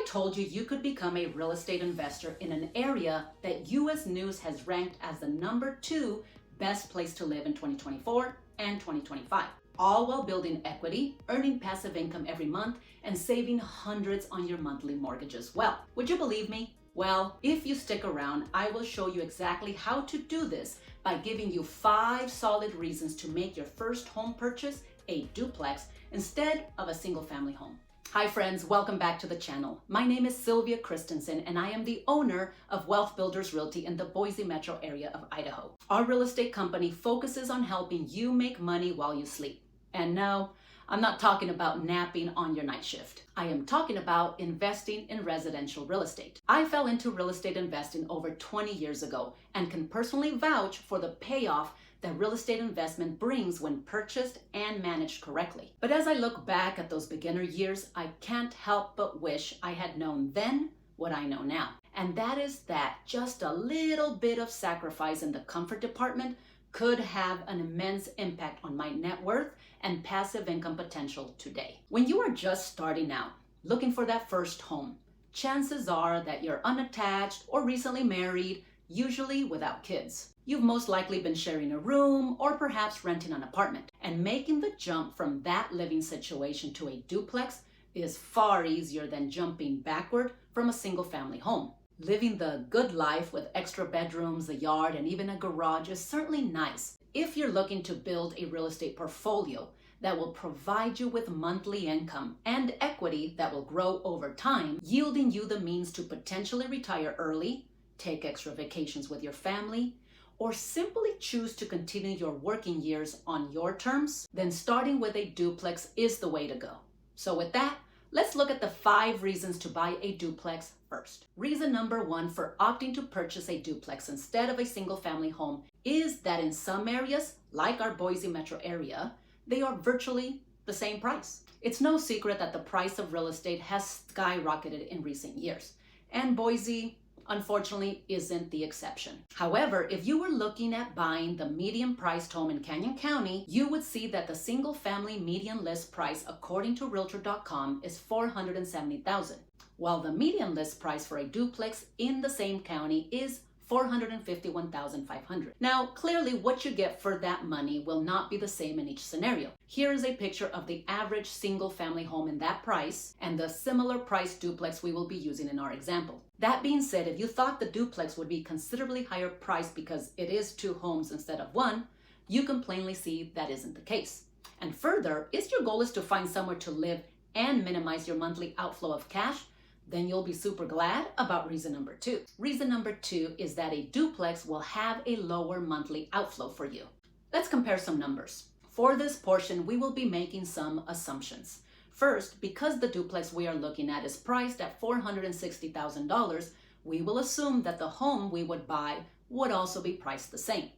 told you you could become a real estate investor in an area that US News has ranked as the #2 best place to live in 2024 and 2025, all while building equity, earning passive income every month, and saving hundreds on your monthly mortgage as well. Would you believe me? Well, if you stick around, I will show you exactly how to do this by giving you 5 solid reasons to make your first home purchase a duplex instead of a single family home. Hi friends, welcome back to the channel. My name is Sylvia Christensen and I am the owner of Wealth Builders Realty in the Boise metro area of Idaho. Our real estate company focuses on helping you make money while you sleep. And no, I'm not talking about napping on your night shift. I am talking about investing in residential real estate. I fell into real estate investing over 20 years ago and can personally vouch for the payoff that real estate investment brings when purchased and managed correctly. But as I look back at those beginner years, I can't help but wish I had known then what I know now. And that is that just a little bit of sacrifice in the comfort department could have an immense impact on my net worth and passive income potential today. When you are just starting out, looking for that first home, chances are that you're unattached or recently married, usually without kids. You've most likely been sharing a room or perhaps renting an apartment. And making the jump from that living situation to a duplex is far easier than jumping backward from a single family home. Living the good life with extra bedrooms, a yard, and even a garage is certainly nice if you're looking to build a real estate portfolio that will provide you with monthly income and equity that will grow over time, yielding you the means to potentially retire early, take extra vacations with your family, or simply choose to continue your working years on your terms, then starting with a duplex is the way to go. So with that, let's look at the 5 reasons to buy a duplex first. Reason number 1 for opting to purchase a duplex instead of a single family home is that in some areas, like our Boise metro area, they are virtually the same price. It's no secret that the price of real estate has skyrocketed in recent years, and Boise unfortunately isn't the exception. However, if you were looking at buying the median priced home in Canyon County, you would see that the single family median list price according to realtor.com is $470,000, while the median list price for a duplex in the same county is $451,500. Now, clearly what you get for that money will not be the same in each scenario. Here is a picture of the average single family home in that price and the similar price duplex we will be using in our example. That being said, if you thought the duplex would be considerably higher priced because it is 2 homes instead of 1, you can plainly see that isn't the case. And further, if your goal is to find somewhere to live and minimize your monthly outflow of cash, then you'll be super glad about reason number 2. Reason number 2 is that a duplex will have a lower monthly outflow for you. Let's compare some numbers. For this portion, we will be making some assumptions. First, because the duplex we are looking at is priced at $460,000, we will assume that the home we would buy would also be priced the same.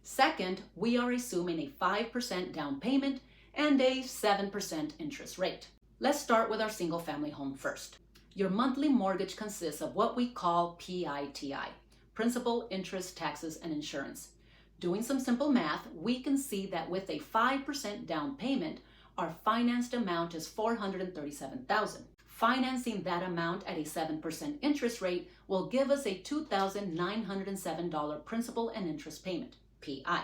Second, we are assuming a 5% down payment and a 7% interest rate. Let's start with our single family home first. Your monthly mortgage consists of what we call PITI, principal, interest, taxes, and insurance. Doing some simple math, we can see that with a 5% down payment, our financed amount is $437,000. Financing that amount at a 7% interest rate will give us a $2,907 principal and interest payment, PI.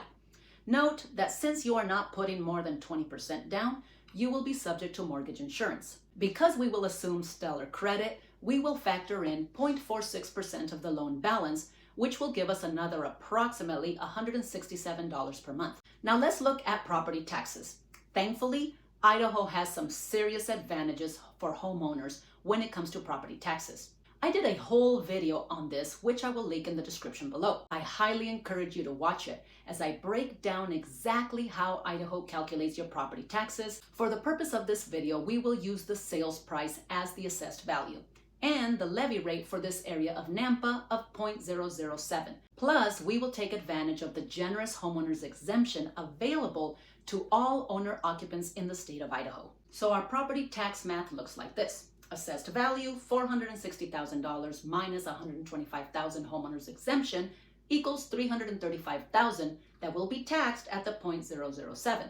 Note that since you are not putting more than 20% down, you will be subject to mortgage insurance. Because we will assume stellar credit, we will factor in 0.46% of the loan balance, which will give us another approximately $167 per month. Now let's look at property taxes. Thankfully, Idaho has some serious advantages for homeowners when it comes to property taxes. I did a whole video on this, which I will link in the description below. I highly encourage you to watch it as I break down exactly how Idaho calculates your property taxes. For the purpose of this video, we will use the sales price as the assessed value and the levy rate for this area of Nampa of 0.007. Plus, we will take advantage of the generous homeowners exemption available to all owner occupants in the state of Idaho. So our property tax math looks like this. Assessed value, $460,000 minus $125,000 homeowners exemption equals $335,000 that will be taxed at the 0.007.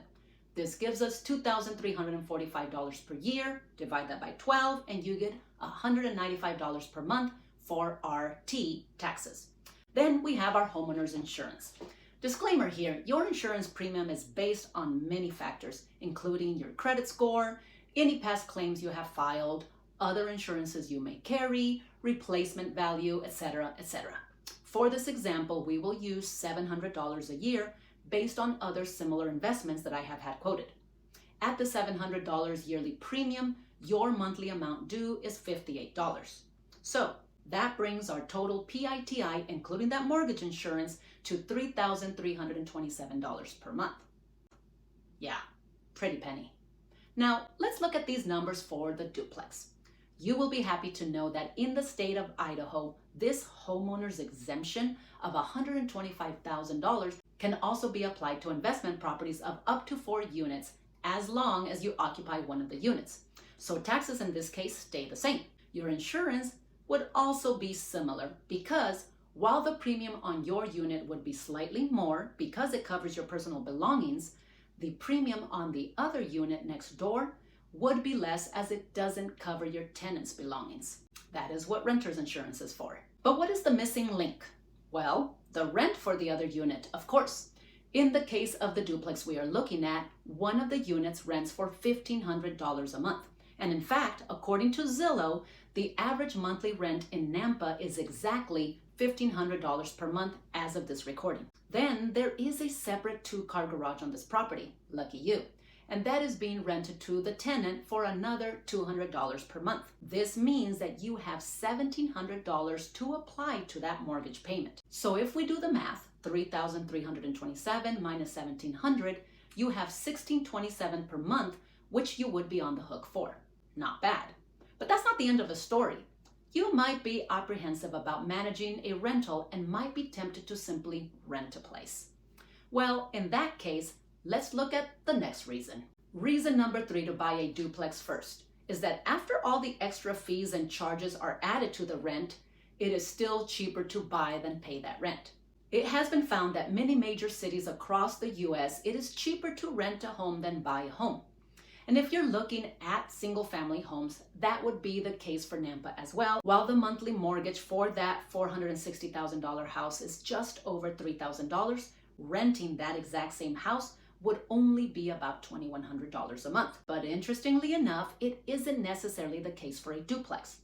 This gives us $2,345 per year. Divide that by 12 and you get $195 per month for our T taxes. Then we have our homeowner's insurance. Disclaimer here, your insurance premium is based on many factors, including your credit score, any past claims you have filed, other insurances you may carry, replacement value, etc., etc. For this example, we will use $700 a year based on other similar investments that I have had quoted. At the $700 yearly premium, your monthly amount due is $58. So that brings our total PITI, including that mortgage insurance, to $3,327 per month. Yeah, pretty penny. Now, let's look at these numbers for the duplex. You will be happy to know that in the state of Idaho, this homeowner's exemption of $125,000 can also be applied to investment properties of up to 4 units as long as you occupy one of the units. So taxes in this case stay the same. Your insurance would also be similar because while the premium on your unit would be slightly more because it covers your personal belongings, the premium on the other unit next door would be less as it doesn't cover your tenant's belongings. That is what renter's insurance is for. But what is the missing link? Well, the rent for the other unit, of course. In the case of the duplex we are looking at, one of the units rents for $1,500 a month. And in fact, according to Zillow, the average monthly rent in Nampa is exactly $1,500 per month as of this recording. Then there is a separate 2-car garage on this property, lucky you, and that is being rented to the tenant for another $200 per month. This means that you have $1,700 to apply to that mortgage payment. So if we do the math, $3,327 minus $1,700, you have $1,627 per month, which you would be on the hook for. Not bad. But that's not the end of the story. You might be apprehensive about managing a rental and might be tempted to simply rent a place. Well, in that case, let's look at the next reason. Reason number 3 to buy a duplex first is that after all the extra fees and charges are added to the rent, it is still cheaper to buy than pay that rent. It has been found that many major cities across the US, it is cheaper to rent a home than buy a home. And if you're looking at single-family homes, that would be the case for Nampa as well. While the monthly mortgage for that $460,000 house is just over $3,000, renting that exact same house would only be about $2,100 a month. But interestingly enough, it isn't necessarily the case for a duplex.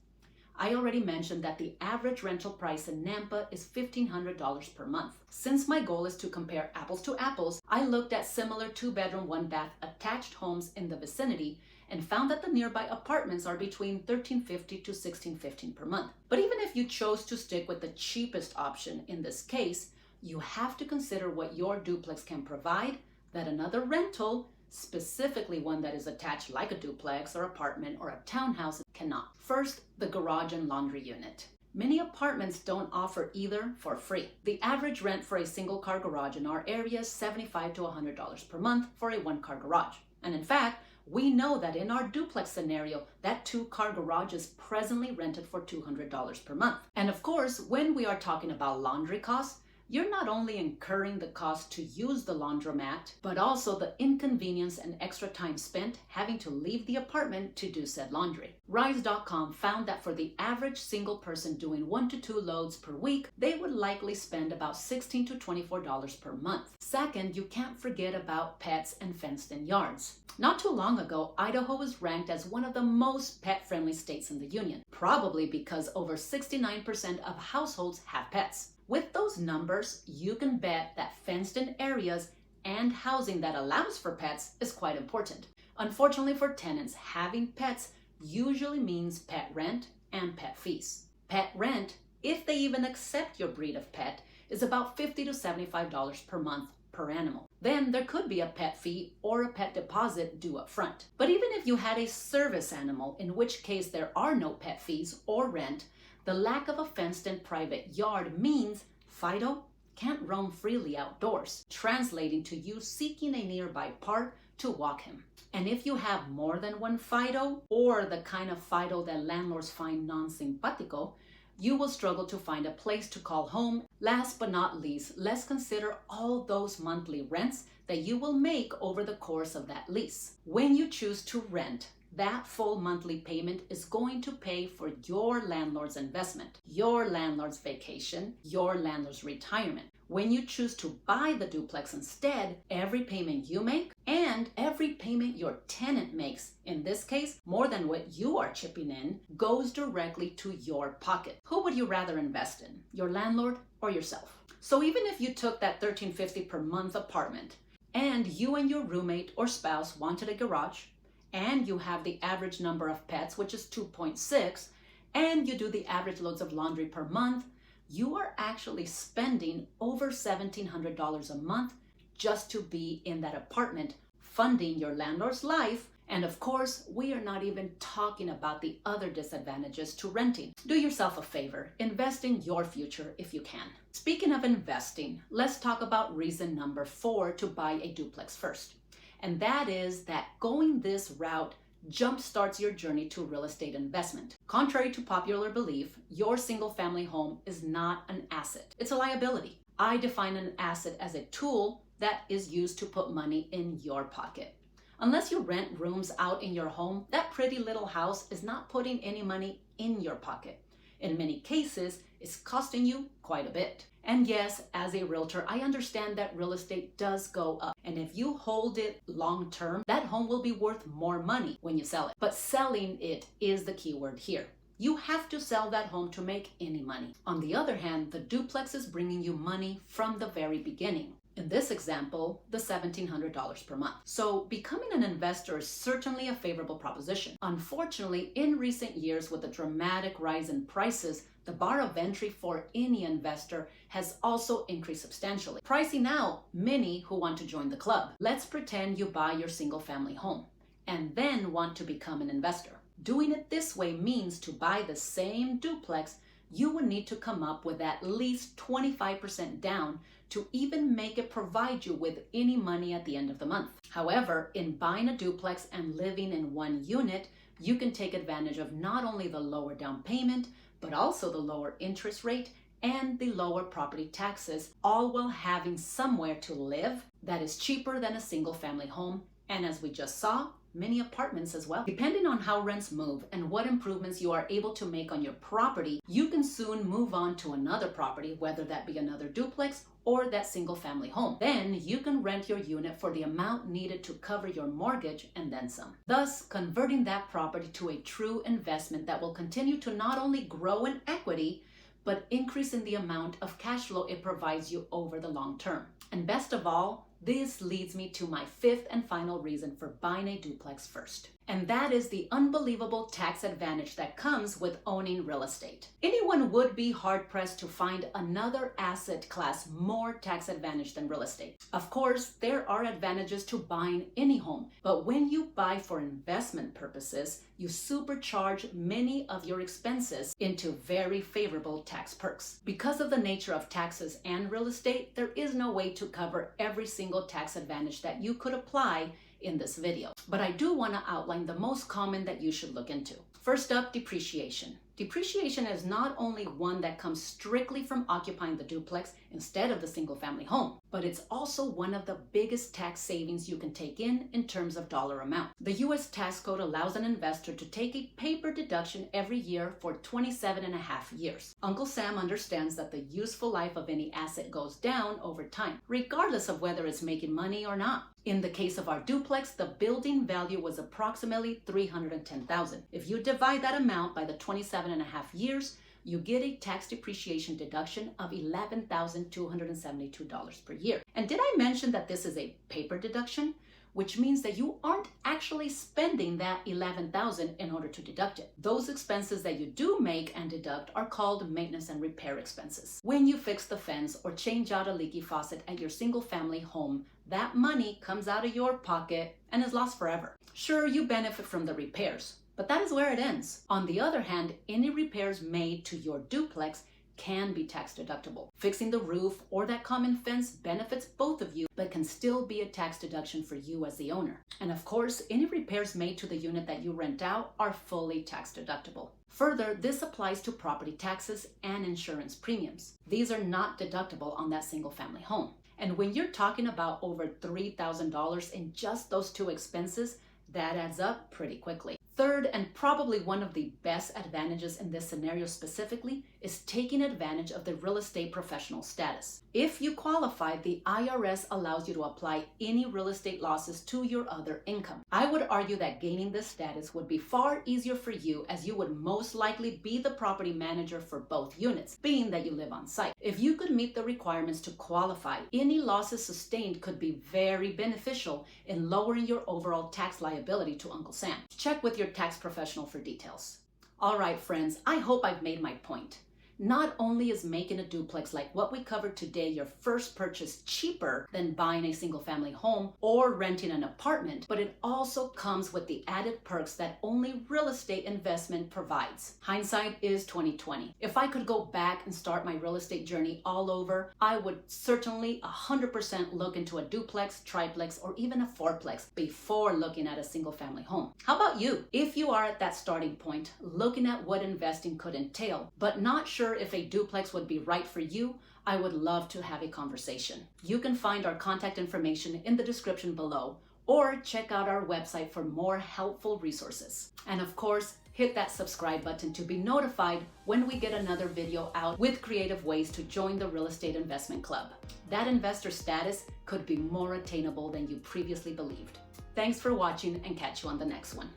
I already mentioned that the average rental price in Nampa is $1,500 per month. Since my goal is to compare apples to apples, I looked at similar 2-bedroom, 1-bath attached homes in the vicinity and found that the nearby apartments are between $1,350 to $1,615 per month. But even if you chose to stick with the cheapest option in this case, you have to consider what your duplex can provide that another rental, specifically one that is attached like a duplex or apartment or a townhouse, cannot. First, the garage and laundry unit. Many apartments don't offer either for free. The average rent for a single-car garage in our area is $75 to $100 per month for a 1-car garage. And in fact, we know that in our duplex scenario, that 2-car garage is presently rented for $200 per month. And of course, when we are talking about laundry costs, you're not only incurring the cost to use the laundromat, but also the inconvenience and extra time spent having to leave the apartment to do said laundry. Rise.com found that for the average single person doing 1 to 2 loads per week, they would likely spend about $16 to $24 per month. Second, you can't forget about pets and fenced-in yards. Not too long ago, Idaho was ranked as one of the most pet-friendly states in the union, probably because over 69% of households have pets. With those numbers, you can bet that fenced-in areas and housing that allows for pets is quite important. Unfortunately for tenants, having pets usually means pet rent and pet fees. Pet rent, if they even accept your breed of pet, is about $50 to $75 per month per animal. Then there could be a pet fee or a pet deposit due up front. But even if you had a service animal, in which case there are no pet fees or rent, the lack of a fenced-in private yard means Fido can't roam freely outdoors, translating to you seeking a nearby park to walk him. And if you have more than one Fido, or the kind of Fido that landlords find non-simpatico, you will struggle to find a place to call home. Last but not least, let's consider all those monthly rents that you will make over the course of that lease. When you choose to rent, that full monthly payment is going to pay for your landlord's investment, your landlord's vacation, your landlord's retirement. When you choose to buy the duplex instead, every payment you make and every payment your tenant makes, in this case, more than what you are chipping in, goes directly to your pocket. Who would you rather invest in, your landlord or yourself? So even if you took that $1,350 per month apartment and you and your roommate or spouse wanted a garage, and you have the average number of pets, which is 2.6, and you do the average loads of laundry per month, you are actually spending over $1,700 a month just to be in that apartment, funding your landlord's life. And of course, we are not even talking about the other disadvantages to renting. Do yourself a favor, invest in your future if you can. Speaking of investing, let's talk about reason number 4 to buy a duplex first. And that is that going this route jumpstarts your journey to real estate investment. Contrary to popular belief, your single family home is not an asset. It's a liability. I define an asset as a tool that is used to put money in your pocket. Unless you rent rooms out in your home, that pretty little house is not putting any money in your pocket. In many cases, it's costing you quite a bit. And yes, as a realtor, I understand that real estate does go up. And if you hold it long term, that home will be worth more money when you sell it. But selling it is the key word here. You have to sell that home to make any money. On the other hand, the duplex is bringing you money from the very beginning. In this example, the $1,700 per month. So becoming an investor is certainly a favorable proposition. Unfortunately, in recent years, with the dramatic rise in prices, the bar of entry for any investor has also increased substantially, pricing out many who want to join the club. Let's pretend you buy your single family home and then want to become an investor. Doing it this way means to buy the same duplex, you would need to come up with at least 25% down to even make it provide you with any money at the end of the month. However, in buying a duplex and living in one unit, you can take advantage of not only the lower down payment, but also the lower interest rate and the lower property taxes, all while having somewhere to live that is cheaper than a single family home. And as we just saw, many apartments as well. Depending on how rents move and what improvements you are able to make on your property, you can soon move on to another property, whether that be another duplex or that single family home. Then you can rent your unit for the amount needed to cover your mortgage and then some. Thus, converting that property to a true investment that will continue to not only grow in equity, but increase in the amount of cash flow it provides you over the long term. And best of all, this leads me to my 5th and final reason for buying a duplex first. And that is the unbelievable tax advantage that comes with owning real estate. Anyone would be hard-pressed to find another asset class more tax advantage than real estate. Of course, there are advantages to buying any home, but when you buy for investment purposes, you supercharge many of your expenses into very favorable tax perks. Because of the nature of taxes and real estate, there is no way to cover every single tax advantage that you could apply in this video. But I do want to outline the most common that you should look into. First up, depreciation. Depreciation is not only one that comes strictly from occupying the duplex instead of the single family home, but it's also one of the biggest tax savings you can take in terms of dollar amount. The US tax code allows an investor to take a paper deduction every year for 27.5 years. Uncle Sam understands that the useful life of any asset goes down over time, regardless of whether it's making money or not. In the case of our duplex, the building value was approximately $310,000. If you divide that amount by the 27.5 years, you get a tax depreciation deduction of $11,272 per year. And did I mention that this is a paper deduction? Which means that you aren't actually spending that $11,000 in order to deduct it. Those expenses that you do make and deduct are called maintenance and repair expenses. When you fix the fence or change out a leaky faucet at your single family home, that money comes out of your pocket and is lost forever. Sure, you benefit from the repairs, but that is where it ends. On the other hand, any repairs made to your duplex can be tax deductible. Fixing the roof or that common fence benefits both of you, but can still be a tax deduction for you as the owner. And of course, any repairs made to the unit that you rent out are fully tax deductible. Further, this applies to property taxes and insurance premiums. These are not deductible on that single family home. And when you're talking about over $3,000 in just those two expenses, that adds up pretty quickly. Third, and probably one of the best advantages in this scenario specifically, is taking advantage of the real estate professional status. If you qualify, the IRS allows you to apply any real estate losses to your other income. I would argue that gaining this status would be far easier for you, as you would most likely be the property manager for both units, being that you live on site. If you could meet the requirements to qualify, any losses sustained could be very beneficial in lowering your overall tax liability to Uncle Sam. Check with your tax professional for details. All right, friends, I hope I've made my point. Not only is making a duplex like what we covered today your first purchase cheaper than buying a single-family home or renting an apartment, but it also comes with the added perks that only real estate investment provides. Hindsight is 2020. If I could go back and start my real estate journey all over, I would certainly 100% look into a duplex, triplex, or even a fourplex before looking at a single-family home. How about you? If you are at that starting point, looking at what investing could entail, but not sure if a duplex would be right for you, I would love to have a conversation. You can find our contact information in the description below, or check out our website for more helpful resources. And of course, hit that subscribe button to be notified when we get another video out with creative ways to join the Real Estate Investment Club. That investor status could be more attainable than you previously believed. Thanks for watching, and catch you on the next one.